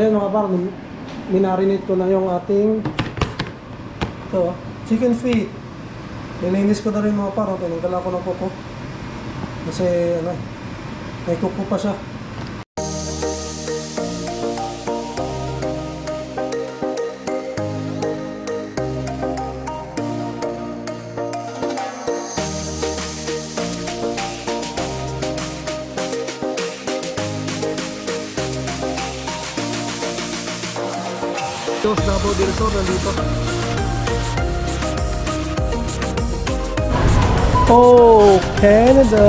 Ayun mga par, minarinate ko na yung ating chicken feet. Nilinis ko na rin mga par, tinanggal ako ng kuko. Kasi may kuko pa siya. Dos Davao del Sur nandito. Oh, Canada!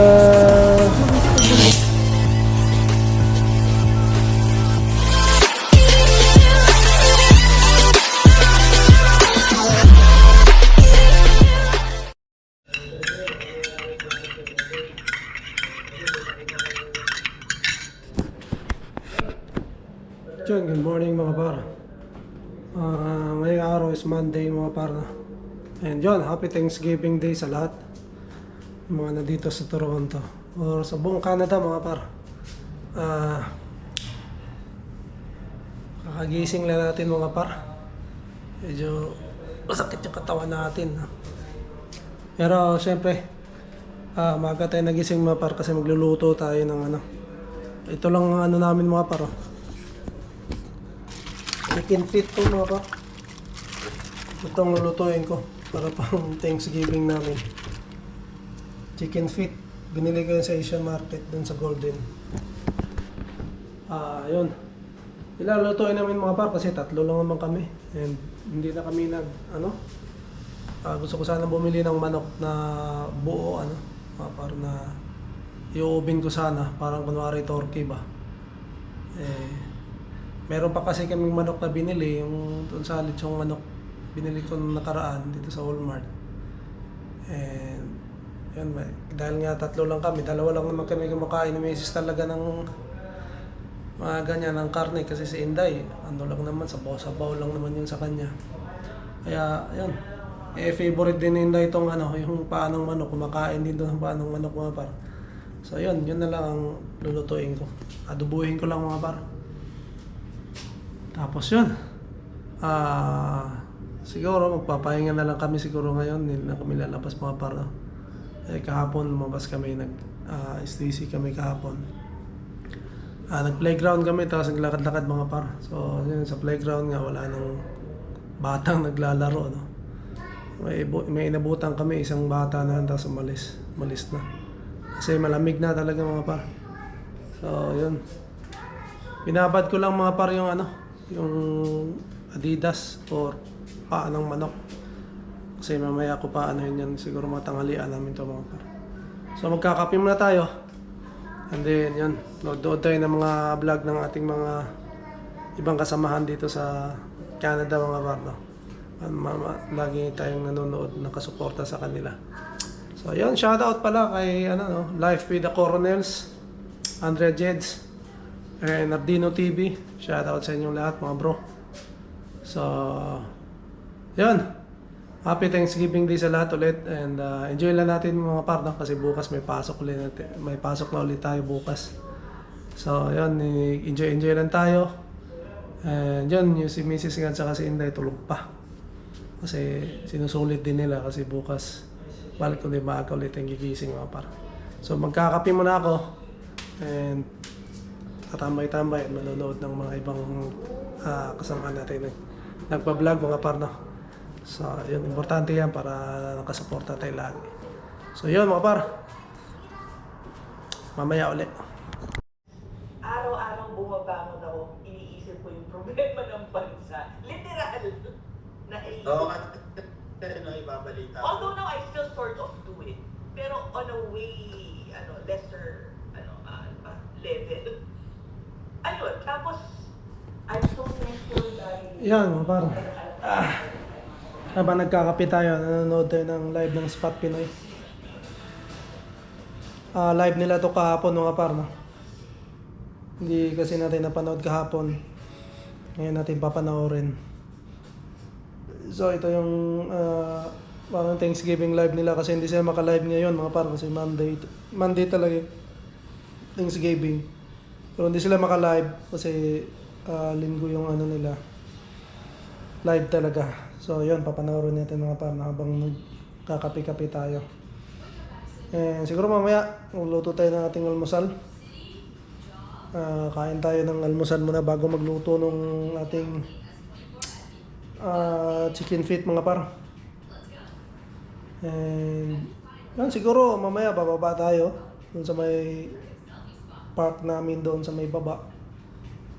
Good morning mga par. Ngayong araw is Monday mga par na. And yun, happy Thanksgiving Day sa lahat mga nandito sa Toronto or sa buong Canada mga par. Kakagising lang natin mga par. Medyo masakit yung katawan natin. Pero syempre maaga tayo nagising mga par kasi magluluto tayo ng ito lang namin mga par. Chicken feet to mga par. Itong lulutuin ko para pang Thanksgiving namin. Chicken feet. Binili ko yun sa Asia Market dun sa Golden. Yun. Ilulutuin namin mga par kasi tatlo lang naman kami. And hindi na kami gusto ko sana bumili ng manok na buo mga par na i-oven ko sana. Parang kunwari turkey ba. Meron pa kasi kaming manok na binili. Yung doon sa litsong manok. Binili ko nung nakaraan dito sa Walmart. And yun, dahil nga tatlo lang kami, dalawa lang naman kami kumakain ni Mrs. talaga ng mga ganyan ng karne kasi si Inday, lang naman, sabaw lang naman yun sa kanya. Kaya yun, favorite din ni Inday itong yung paanong manok, kumakain din doon ng paanong manok mga par. So yun na lang ang lulutuin ko. Adubuhin ko lang mga par. Tapos yun, siguro magpapahinga na lang kami siguro ngayon, hindi na kami lalabas mga par. Kahapon lumabas kami, STC kami kahapon. Nag-playground kami, tapos naglakad-lakad mga par. So yun, sa playground nga wala nang batang naglalaro. May inabutan kami, isang bata na tapos umalis na. Kasi malamig na talaga mga par. So yun, binabad ko lang mga par yung yung Adidas or paanong manok. Kasi mamaya ko pa yan, siguro mga tanghalian namin to mga par. So magkakape muna tayo. And then yun, nood tayo ng mga vlog ng ating mga ibang kasamahan dito sa Canada mga par. Lagi tayong nanonood, nakasuporta sa kanila. So yun, shoutout pala kay Life with the Coronels, Andrea Jeds, and Nardino TV. Shoutout sa inyong lahat mga bro. So yun, happy Thanksgiving Day sa lahat ulit. And enjoy lang natin mga par kasi bukas may pasok na ulit tayo bukas. So yun, enjoy lang tayo. And yun, yung si Mrs. nga saka si Inday tulog pa kasi sinusulit din nila kasi bukas balik ulit maaga ulit ang gigising mga par. So magkakape muna ako and tatambay-tambay at manonood ng mga ibang kasama natin nagpa-vlog mga par. So yun, importante yan para nakasuporta tayo lagi. So yun mga par, mamaya ulit. Araw-araw bumabangon ako, iniisip ko yung problema ng bansa. Literal na ibabalita. Although now I still sort of do it, pero on a way, lesser, level. Ayun, tapos, I'm so thankful dahil... Yan mga par. Habang nagkakape tayo, nanonood tayo ng live ng Spot Pinoy. Live nila to kahapon mga par. Hindi kasi natin napanood kahapon. Ngayon natin papanoorin. So ito yung parang Thanksgiving live nila kasi hindi sila maka-live ngayon mga par kasi Monday talaga Thanksgiving. Pero hindi sila maka-live kasi linggo yung ano nila, live talaga. So yun, papanoorin natin mga par habang nagkakape-kape tayo. And siguro mamaya magluto tayo ng ating almusal. Kain tayo ng almusal muna bago magluto ng ating chicken feet mga par. And yan, siguro mamaya bababa tayo dun sa may park namin doon sa may baba.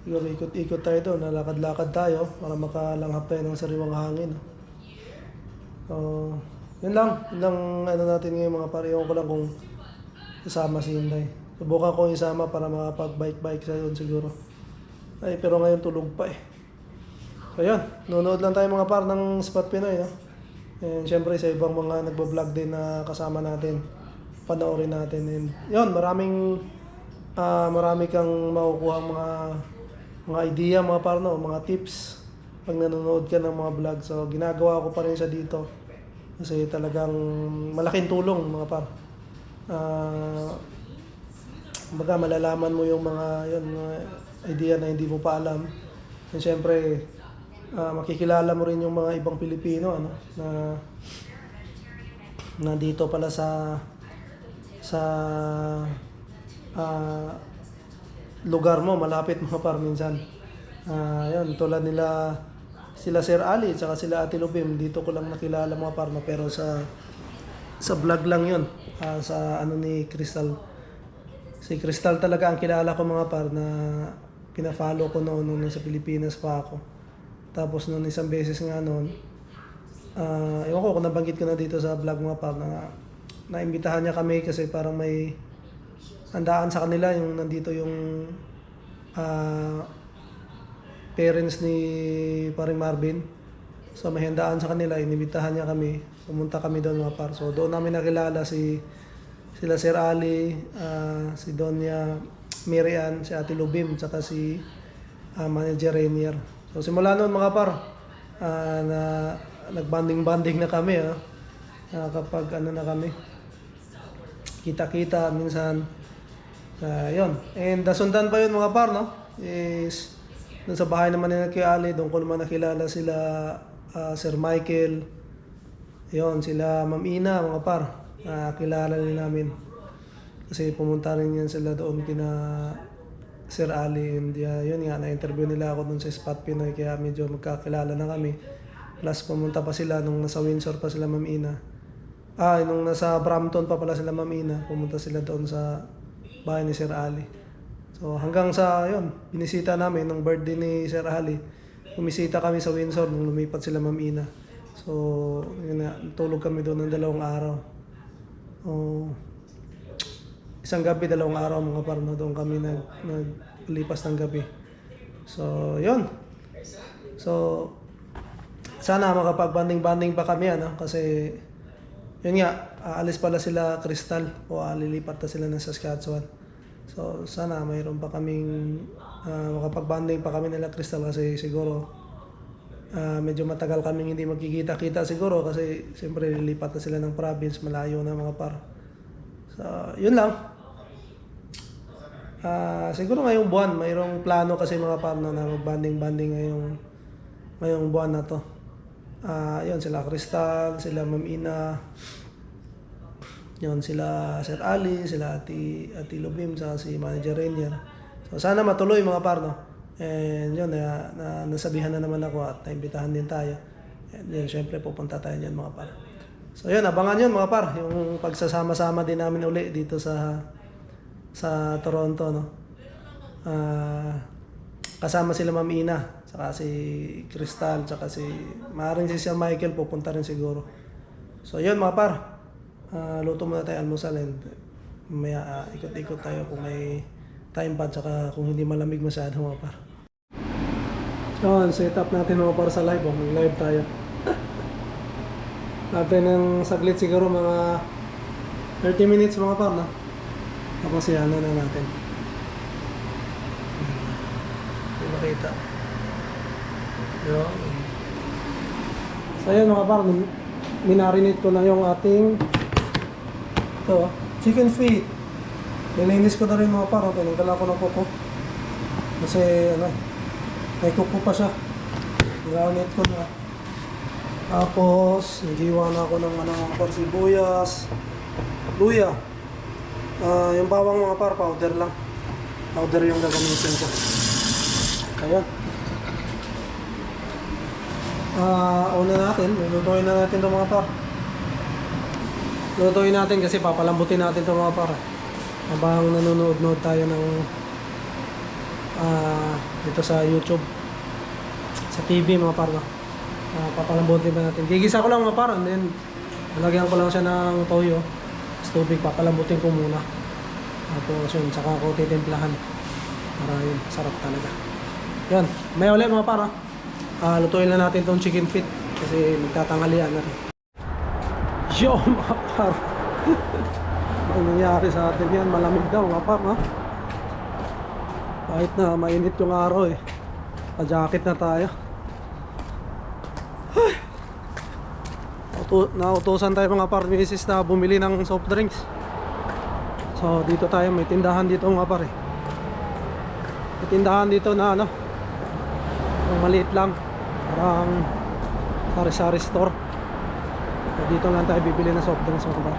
Siguro ikot-ikot tayo doon, nalakad-lakad tayo para makalanghap tayo ng sariwang hangin. So, yun lang ano natin ngayon mga par. Ewan ko lang kung isama si Inday. Subukan ko isama para makapag-bike-bike sa doon siguro. Ay, pero ngayon tulog pa eh. So yun, nunood lang tayo mga par ng Spot Pinoy, no? And syempre sa ibang mga nagbablog din na kasama natin, panoorin natin. And yun, marami kang makukuha mga idea mga par, no? Mga tips pag nanonood ka ng mga vlog. So ginagawa ko pa rin siya dito kasi talagang malaking tulong mga par. Baga malalaman mo yung mga idea na hindi mo pa alam. And syempre makikilala mo rin yung mga ibang Pilipino na dito pala sa lugar mo, malapit mga par minsan. Yun, tulad nila sila Sir Ali at sila Ate Lubim, dito ko lang nakilala mga par, pero sa vlog lang yun. Sa ano ni Crystal. Si Crystal talaga ang kilala ko mga par, na pina-follow ko noon nung nasa Pilipinas pa ako. Tapos noon isang beses nga noon, ewan ko kung nabanggit ko na dito sa vlog mga par, na naimbitahan niya kami kasi parang may handaan sa kanila, yung nandito yung parents ni paring Marvin. So may handaan sa kanila, inimbitahan niya kami. Pumunta kami doon mga par. So doon namin nakilala sila Sir Ali, si Donya Miriam, si Ate Lubim, saka si Manager Rainier. So simula noon mga par, na nagbanding-banding na kami, kapag ano na kami, kita-kita minsan. Yun. And nasundan pa yun mga par, no? Is dun sa bahay naman nila kay Ali, doon ko naman nakilala sila Sir Michael. Yun, sila Ma'am Ina mga par. Kilala rin namin. Kasi pumunta rin yan sila doon kina Sir Ali. And yun nga, na-interview nila ako dun sa Spot Pinoy, kaya medyo magkakilala na kami. Plus pumunta pa sila nung nasa Windsor pa sila Ma'am Ina. Nung nasa Brampton pa pala sila Ma'am Ina, pumunta sila doon sa bahay ni Sir Ali. So hanggang sa yun, binisita namin nung birthday ni Sir Ali. Bumisita kami sa Windsor nung lumipat sila Ma'am Ina. So yun na, tulog kami doon ng 2 araw. Isang gabi, 2 araw mga par, no? Doon kami naglipas ng gabi. So yun. So sana makapag-banding-banding pa kami, kasi yun nga, aalis pala sila Crystal, o lilipat na sila ng Saskatchewan. So sana mayroon pa kaming makapag-banding pa kami nila Crystal, kasi siguro medyo matagal kaming hindi magkikita-kita siguro, kasi siyempre lilipat na sila ng province, malayo na mga par. So yun lang. Siguro ngayong buwan mayroong plano kasi mga par na mag-banding-banding ngayong buwan na to. Yun, sila Crystal, sila Ma'am Ina, yun, sila Sir Ali, sila Ate Lubim, saka si Manager Rainier. So sana matuloy mga par, no? And yun, nasabihan na naman ako at naimbitahan din tayo. And yun, syempre pupunta tayo dyan mga par. So yun, abangan yun mga par, yung pagsasama-sama din namin uli dito sa Toronto, no? Kasama sila Ma'am Ina, saka si Crystal, saka maaaring si Sir Michael pupunta rin siguro. So yun mga par, luto muna tayo almusal, and maya ikot-ikot tayo kung may time pad, saka kung hindi malamig masyado mga par. Yun, set up natin mga par sa live, mag-live tayo. Natin ng saglit siguro mga 30 minutes mga par, no? Tapos na natin. Hindi makita. Yun. So yun mga par, minarinate ko na yung ating chicken feet. Nilinis ko na rin mga par, tinanggal ko ng kuko. Kasi May cook ko pa siya. Gamit ko na. Tapos, naghiwa na ako ng sibuyas, luya. Yung bawang mga par, powder lang. Powder yung gagamitin ko. Ayan. Una natin, lulutuin na natin itong mga par. Lulutuin natin kasi papalambutin natin itong mga par. Habang nanonood tayo ng dito sa YouTube, sa TV mga par. Papalambutin ba natin. Gigisa ko lang mga par, and then lalagyan ko lang siya ng toyo. Tubig, papalambutin ko muna. Tapos yun, saka ko titimplahan para yun, sarap talaga. Yan, may ulit mga para. Lutuin na natin tong chicken feet kasi magtatanghalian na rin. Yo mga par. Ano nangyari sa atin yan? Malamig daw mga par, ha? Kahit na mainit yung araw eh. Pa-jacket na tayo. Nautusan tayo mga par, misis na bumili ng soft drinks. So dito tayo, may tindahan dito mga par eh. May tindahan dito na ano, maliit lang, parang sari-sari store. So dito lang tayo bibili ng soft drinks mga par.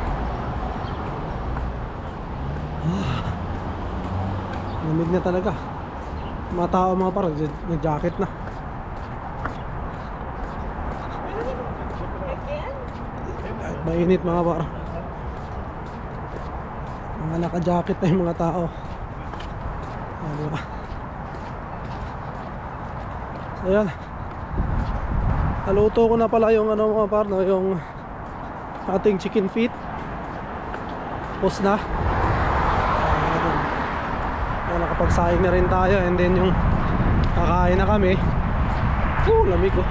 Lamig na talaga. Mga tao mga par, nag-jacket na. Mainit mga par. Mga naka-jacket na yung mga tao. Diba? So yan. Naluto ko na pala yung ano mga par, no? Yung ating chicken feet. Tapos na. Nakapagsaing na rin tayo, and then yung kakain na kami. Lamig oh.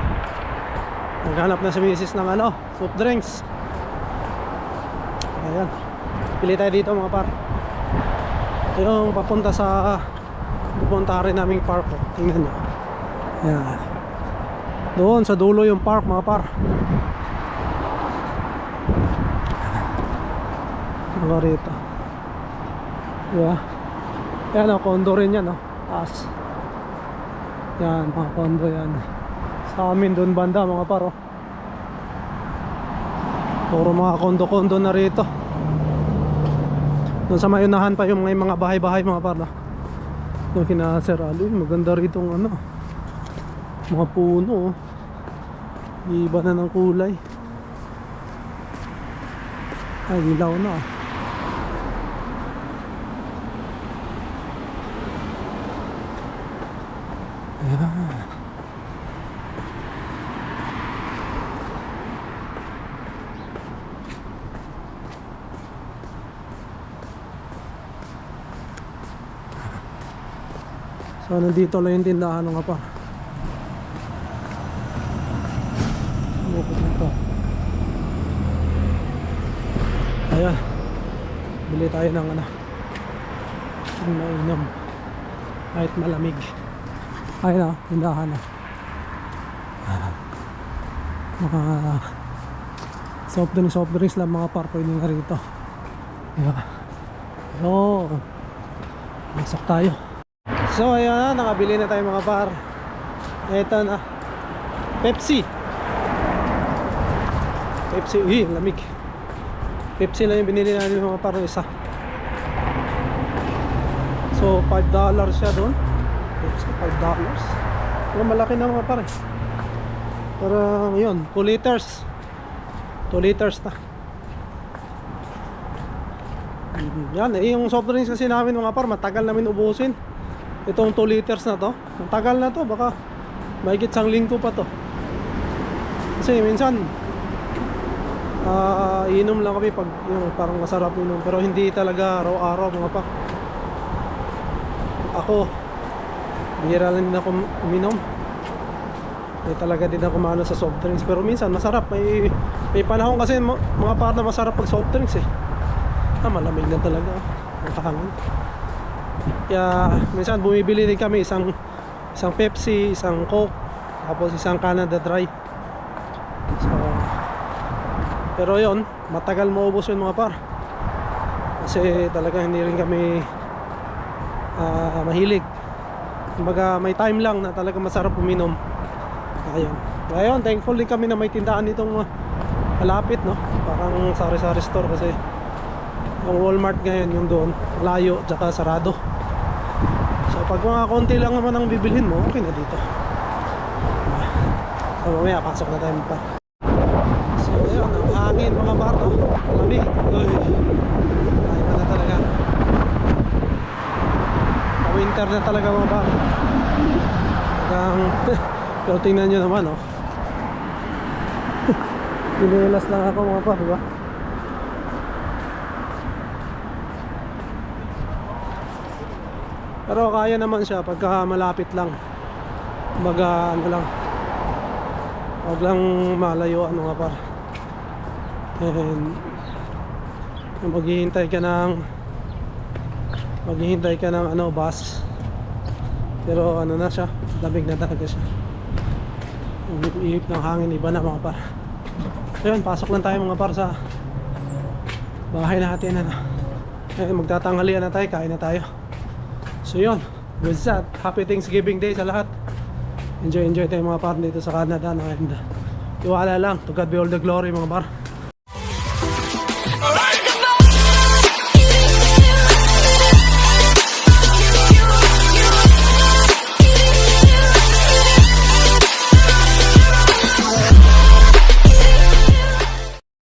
Naghanap na si misis ng ano, soft drinks. Ayan, pili tayo dito mga par. Yung papunta sa pupunta rin naming park oh. Tingnan nyo. Ayan. Doon sa dulo yung park mga par. Mga rito. Diba? Yan o, condo rin yan o. Taas. Yan, mga condo yan. Sa amin doon banda mga par oh. Puro mga kondo-kondo na rito. Doon sa mayunahan pa yung mga bahay-bahay mga par, no? Yung kina Sir Ali, maganda rito ng ano, mga puno oh. Iba na ng kulay. Ay, ilaw na oh. Ayan. So nandito lang yung tindahan nga pa. Bukod na to. Ayan. Bili tayo ng ano, yung mainom kahit malamig. Ayun na, tindahan na. Mga soft drinks lang mga par, pwede na rito. Ayan. So masok tayo. So ayun na, nakabili na tayo mga par. Ito na, Pepsi. Uy, lamig. Pepsi lang yung binili natin mga par, isa. So $5 siya doon. Pepsi, $5. Pero malaki na mga par eh. Parang yun, 2 liters. 2 liters na. Yan, yung soft drinks kasi namin mga par, matagal namin ubusin. Itong 2 liters na to, ang tagal na to, baka mahigit 1 linggo pa to. Kasi minsan inom lang kami pag yung parang masarap inom, pero hindi talaga araw-araw mga pa. Ako, bihira lang din ako uminom. Hindi talaga din ako maano sa soft drinks, pero minsan masarap. May panahon kasi mga par na masarap pag soft drinks eh. Malamig na talaga ang kahangin. Kaya minsan bumibili din kami isang Pepsi, isang Coke, tapos isang Canada Dry. So, pero yon, matagal maubos yun mga par. Kasi talaga hindi rin kami mahilig Kumbaga may time lang na talaga masarap uminom. Ayun. Ngayon, thankful din kami na may tindahan ditong malapit, no? Parang sari-sari store kasi yung Walmart ngayon yung doon, layo, tsaka sarado. So pag mga konti lang naman ang bibilhin mo, okay na dito. So mamaya, pasok na tayo pa. So ayun, ang hangin mga bato, malamig. Uy, ayaw na talaga. Winter na talaga mga bato. Pero tingnan nyo naman, oh. Pinilas lang ako mga par, diba? Pero kaya naman siya pagka malapit lang. Kumbaga ano lang, huwag lang malayo ano nga par. And maghihintay ka ng ano, bus. Pero ano na siya, lamig na talaga siya. Yung ihip ng hangin, iba na mga par. Ayun, pasok lang tayo mga par sa bahay natin, ano. Ayun, magtatanghalian na tayo, kain na tayo. So yun, with that, happy Thanksgiving Day sa lahat. Enjoy tayo mga par dito sa Canada, no? And tiwala lang, to God be all the glory mga par.